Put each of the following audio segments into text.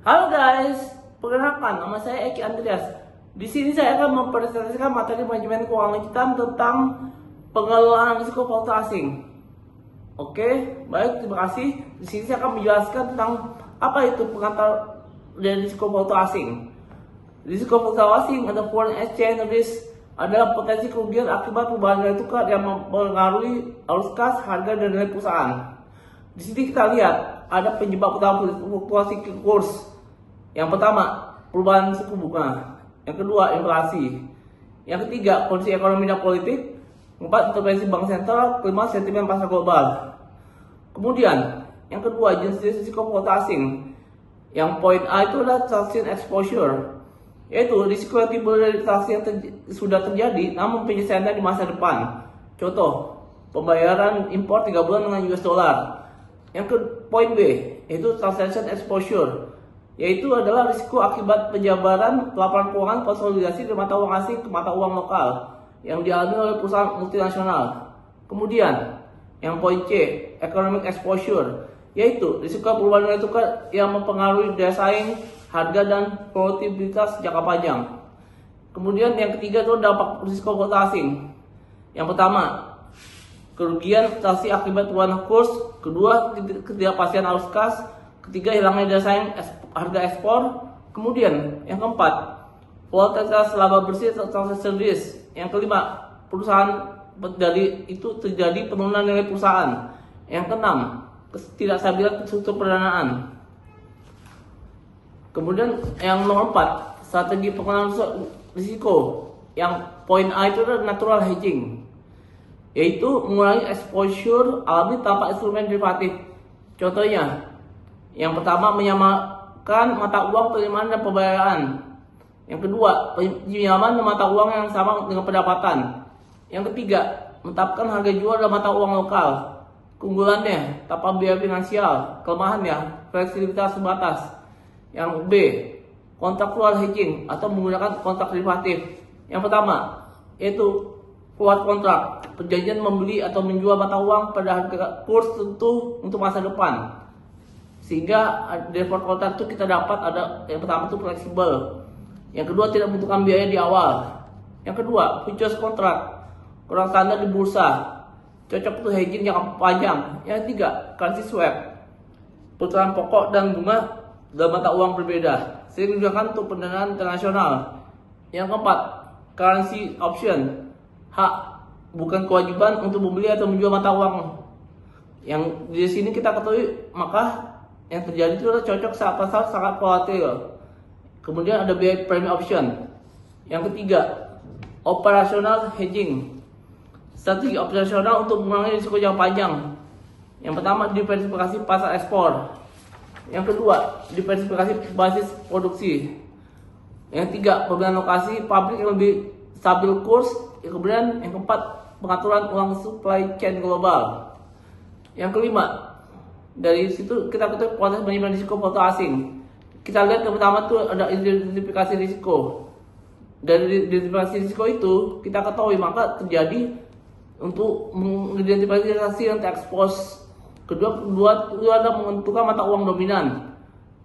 Halo guys, perkenalkan nama saya Eki Andreas. Di sini saya akan mempresentasikan materi manajemen keuangan kita tentang pengelolaan risiko valuta asing. Oke, baik, terima kasih. Di sini saya akan menjelaskan tentang apa itu pengantar dari risiko valuta asing. Risiko valuta asing atau foreign exchange risk adalah potensi kerugian akibat perubahan nilai tukar yang mempengaruhi arus kas, harga, dan nilai perusahaan. Di sini kita lihat ada penyebab utama fluktuasi kurs. Yang pertama, perubahan suku bunga. Yang kedua, inflasi. Yang ketiga, kondisi ekonomi dan politik. Keempat, intervensi bank sentral. Kelima, sentimen pasar global. Kemudian, yang kedua, jenis risiko valuta asing. Yang poin A itu adalah transaction exposure, yaitu risiko yang timbul dari transaksi yang sudah terjadi namun penyelesaiannya di masa depan. Contoh, pembayaran impor 3 bulan dengan US dollar. Yang ke poin B, yaitu transaction exposure, yaitu adalah risiko akibat penjabaran laporan keuangan konsolidasi dari mata uang asing ke mata uang lokal yang dialami oleh perusahaan multinasional. Kemudian, yang poin C, economic exposure, yaitu risiko perubahan nilai tukar yang mempengaruhi daya saing, harga, dan produktivitas jangka panjang. Kemudian yang ketiga itu dampak risiko valuta asing. Yang pertama, kerugian transaksi akibat perubahan kurs. Kedua, ketidakpastian arus kas. Ketiga, hilangnya daya saing harga ekspor. Kemudian yang keempat, volatilitas laba bersih atau transaction risk. Yang kelima, perusahaan dari itu terjadi penurunan nilai perusahaan. Yang keenam, ketidakstabilan struktur pendanaan. Kemudian yang nomor 4, strategi pengelolaan risiko. Yang poin A itu adalah natural hedging, yaitu mengurangi exposure alami tanpa instrumen derivatif. Contohnya, yang pertama, menyamakan mata uang penerimaan dan pembayaran. Yang kedua, pinjaman mata uang yang sama dengan pendapatan. Yang ketiga, menetapkan harga jual dalam mata uang lokal. Keunggulannya, tanpa biaya finansial. Kelemahannya, fleksibilitas terbatas. Yang B, contractual hedging atau menggunakan kontrak derivatif. Yang pertama, yaitu forward kontrak, perjanjian membeli atau menjual mata uang pada harga kurs tertentu untuk masa depan. Sehingga dari forward kontrak itu kita dapat ada yang pertama itu fleksibel. Yang kedua, tidak membutuhkan biaya di awal. Yang kedua, futures kontrak, kurang standar di bursa, cocok untuk hedging jangka panjang. Yang ketiga, currency swap, pertukaran pokok dan bunga dalam mata uang berbeda, sering digunakan untuk pendanaan internasional. Yang keempat, currency option, hak bukan kewajiban untuk membeli atau menjual mata uang. Yang di sini kita ketahui, maka yang terjadi itu adalah cocok saat pasar sangat volatil. Kemudian ada biaya premium option. Yang ketiga, operational hedging, strategi operasional untuk mengurangi risiko jangka panjang. Yang pertama, diversifikasi pasar ekspor. Yang kedua, diversifikasi basis produksi. Yang ketiga, pembelian lokasi pabrik yang lebih stabil kurs. Kemudian yang keempat, pengaturan uang supply chain global. Yang kelima, dari situ kita ketahui proses manajemen risiko valuta asing. Kita lihat yang pertama itu ada identifikasi risiko. Dari identifikasi risiko itu kita ketahui maka terjadi untuk mengidentifikasi yang terekspos. Kedua itu adalah menentukan mata uang dominan.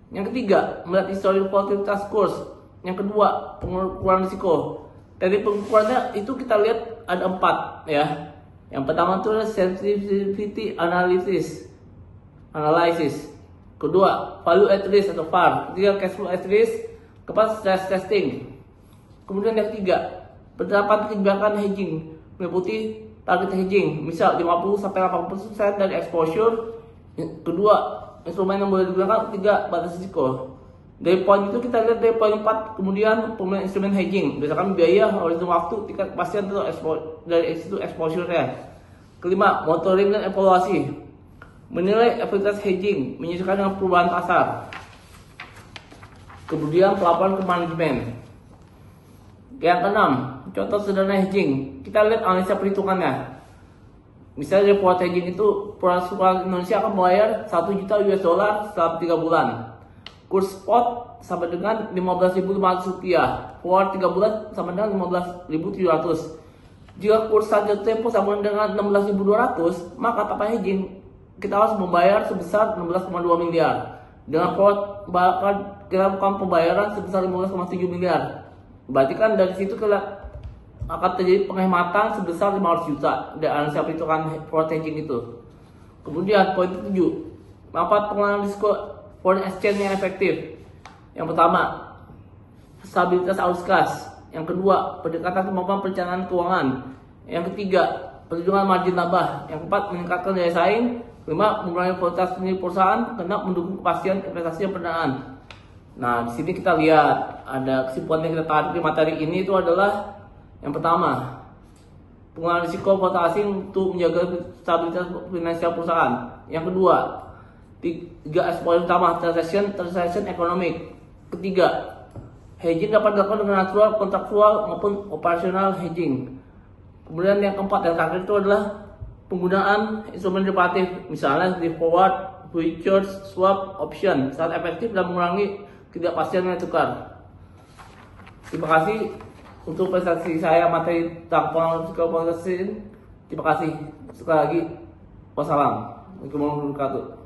Yang ketiga, melihat histori volatilitas kurs. Yang kedua, pengukuran risiko. Dari pengukurannya itu kita lihat ada 4 ya. Yang pertama itu adalah sensitivity analysis. Kedua, value at risk atau VAR. Ketiga, cash flow at risk. Keempat, stress testing. Kemudian yang ketiga, penerapan kebijakan hedging meliputi target hedging, misal 50-80% dari exposure. Kedua, instrumen yang boleh digunakan. Ketiga, batas risiko. Dari poin itu kita lihat dari poin 4, kemudian pemilihan instrumen hedging berdasarkan biaya, horizon waktu, tingkat kepastian dari itu exposure-nya. Kelima, monitoring dan evaluasi, menilai efektivitas hedging menyesuaikan dengan perubahan pasar. Kemudian pelaporan ke manajemen. Yang keenam, contoh sederhana hedging. Kita lihat analisa perhitungannya. Misalnya dari forward hedging itu perusahaan Indonesia akan membayar 1 juta US dollar selama 3 bulan. Kurs spot sama dengan 15.500 rupiah. Forward 3 bulan sama dengan 15.700. Jika kurs jatuh tempo sama dengan 16.200, maka tanpa hedging kita harus membayar sebesar 16,2 miliar. dengan bakal kita lakukan pembayaran sebesar 15,7 miliar. Berarti kan dari situ kita akan terjadi penghematan sebesar 500 juta dan siapa itu kan forward hedging itu. Kemudian poin 7, manfaat pengelolaan risiko foreign exchange yang efektif. Yang pertama, stabilitas arus kas. Yang kedua, pendekatan kemampuan perencanaan keuangan. Yang ketiga, perlindungan margin laba. Yang keempat, meningkatkan daya saing. Kelima, mengurangi volatilitas nilai perusahaan karena mendukung kepastian investasi yang pendanaan. Nah, di sini kita lihat ada kesimpulan yang kita tarik di materi ini itu adalah yang pertama, pengelolaan risiko valuta asing untuk menjaga stabilitas finansial perusahaan. Yang kedua, 3 poin utama, transaction economic. Ketiga, hedging dapat dilakukan dengan natural, kontraktual maupun operasional hedging. Kemudian yang keempat yang terakhir itu adalah penggunaan instrumen derivatif, misalnya di forward, futures, swap, option, sangat efektif dalam mengurangi ketidakpastian nilai tukar. Terima kasih untuk presentasi saya materi tentang pengelolaan risiko valuta asing. Terima kasih sekali lagi. Wassalamualaikum warahmatullahi wabarakatuh.